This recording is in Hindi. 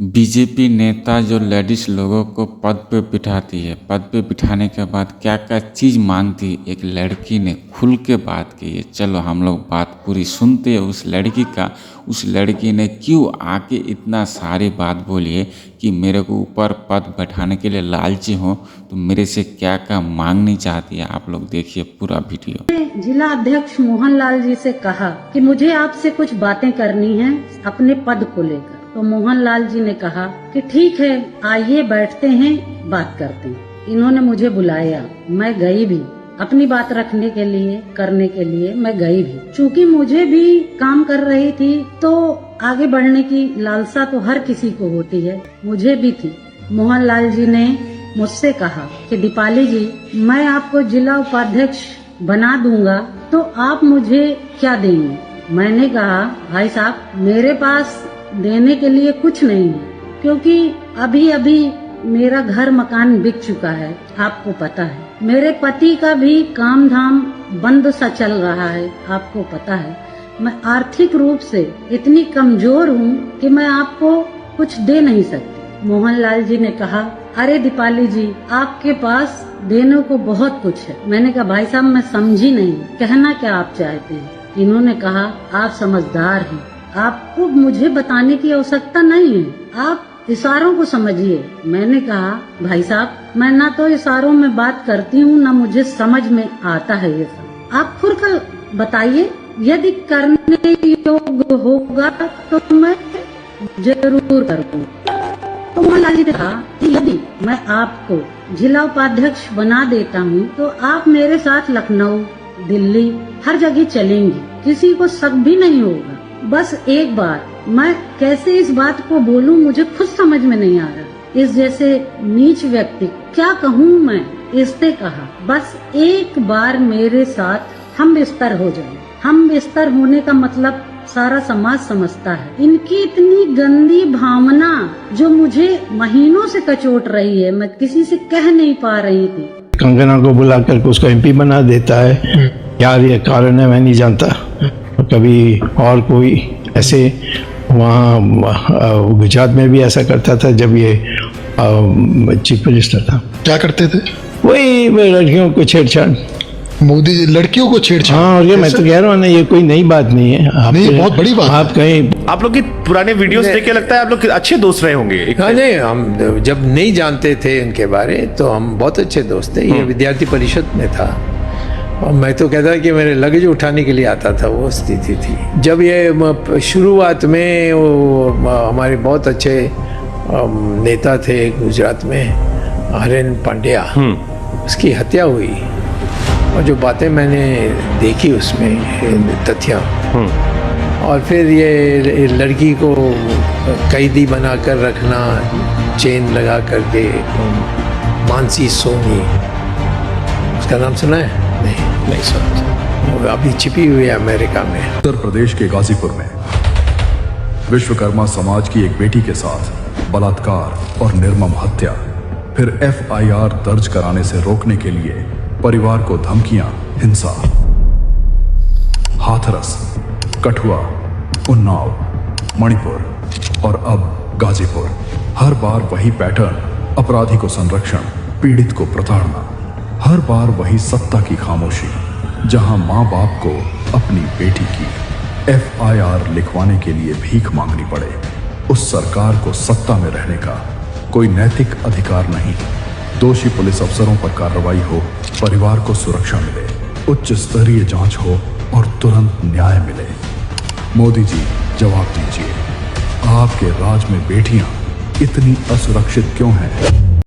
बीजेपी नेता जो लेडीज लोगों को पद पे बिठाती है, पद पे बिठाने के बाद क्या क्या चीज़ मांगती है, एक लड़की ने खुल के बात की है। चलो हम लोग बात पूरी सुनते हैं उस लड़की का। उस लड़की ने क्यों आके इतना सारी बात बोली है कि मेरे को ऊपर पद बैठाने के लिए लालची हो, तो मेरे से क्या क्या मांगनी चाहती है। आप लोग देखिए पूरा वीडियो। जिला अध्यक्ष मोहन लाल जी से कहा कि मुझे आपसे कुछ बातें करनी है अपने पद को लेकर। तो मोहन लाल जी ने कहा कि ठीक है, आइए बैठते हैं, बात करते हैं। इन्होंने मुझे बुलाया, मैं गई भी अपनी बात रखने के लिए, करने के लिए मैं गई भी। चूँकि मुझे भी काम कर रही थी तो आगे बढ़ने की लालसा तो हर किसी को होती है, मुझे भी थी। मोहन लाल जी ने मुझसे कहा कि दीपाली जी, मैं आपको जिला उपाध्यक्ष बना दूंगा तो आप मुझे क्या देंगे। मैंने कहा, भाई साहब, मेरे पास देने के लिए कुछ नहीं है, क्योंकि अभी अभी मेरा घर मकान बिक चुका है, आपको पता है। मेरे पति का भी काम धाम बंद सा चल रहा है, आपको पता है। मैं आर्थिक रूप से इतनी कमजोर हूँ कि मैं आपको कुछ दे नहीं सकती। मोहन लाल जी ने कहा, अरे दीपाली जी, आपके पास देने को बहुत कुछ है। मैंने कहा, भाई साहब, मैं समझी नहीं, कहना क्या आप चाहते हैं। इन्होंने कहा, आप समझदार हैं, आपको मुझे बताने की आवश्यकता नहीं है, आप इशारों को समझिए। मैंने कहा, भाई साहब, मैं ना तो इशारों में बात करती हूँ, ना मुझे समझ में आता है ये सब। आप खुद का बताइए, यदि करने योग्य होगा तो मैं जरूर करूँगा। तो मोहन लाल जी ने कहा कि यदि मैं आपको जिला उपाध्यक्ष बना देता हूँ तो आप मेरे साथ लखनऊ, दिल्ली, हर जगह चलेंगी, किसी को शक भी नहीं होगा। बस एक बार मैं कैसे इस बात को बोलूं, मुझे खुद समझ में नहीं आ रहा। इस जैसे नीच व्यक्ति क्या कहूं मैं। इसने कहा, बस एक बार मेरे साथ हम बिस्तर हो जाएं। हम बिस्तर होने का मतलब सारा समाज समझता है। इनकी इतनी गंदी भावना जो मुझे महीनों से कचोट रही है, मैं किसी से कह नहीं पा रही थी। कंगना को बुलाकर उसको एमपी बना देता है, यार ये कारण है मैं नहीं जानता। कभी और कोई ऐसे वहाँ गुजरात में भी ऐसा करता था जब ये चीफ मिनिस्टर था। क्या करते थे? वही लड़कियों को छेड़छाड़, मोदी जी लड़कियों को छेड़छाड़। हाँ, और ये मैं तो कह रहा हूँ ना, ये कोई नई बात नहीं है। नहीं, बहुत बड़ी बात। आप कहीं आप लोग की पुराने वीडियोस देख के लगता है आप लोग अच्छे दोस्त रहे होंगे। हाँ, नहीं, हम जब नहीं जानते थे इनके बारे तो हम बहुत अच्छे दोस्त थे। ये विद्यार्थी परिषद में था और मैं तो कहता कि मेरे लगेज उठाने के लिए आता था, वो स्थिति थी। जब ये शुरुआत में हमारे बहुत अच्छे नेता थे गुजरात में, हरेन पांड्या, उसकी हत्या हुई और जो बातें मैंने देखी उसमें तथ्य, और फिर ये लड़की को कैदी बनाकर रखना, चेन लगा करके, मानसी सोनी, उसका नाम सुना है? नहीं सुना। वो अभी छिपी हुई है अमेरिका में। उत्तर प्रदेश के गाजीपुर में विश्वकर्मा समाज की एक बेटी के साथ बलात्कार और निर्मम हत्या, फिर FIR दर्ज कराने से रोकने के लिए परिवार को धमकियां, हिंसा। हाथरस, कठुआ, उन्नाव, मणिपुर और अब गाजीपुर। हर बार वही पैटर्न, अपराधी को संरक्षण, पीड़ित को प्रताड़ना। हर बार वही सत्ता की खामोशी, जहां माँ बाप को अपनी बेटी की FIR लिखवाने के लिए भीख मांगनी पड़े। उस सरकार को सत्ता में रहने का कोई नैतिक अधिकार नहीं। दोषी पुलिस अफसरों पर कार्रवाई हो, परिवार को सुरक्षा मिले, उच्च स्तरीय जांच हो और तुरंत न्याय मिले। मोदी जी, जवाब दीजिए, आपके राज में बेटियां इतनी असुरक्षित क्यों हैं?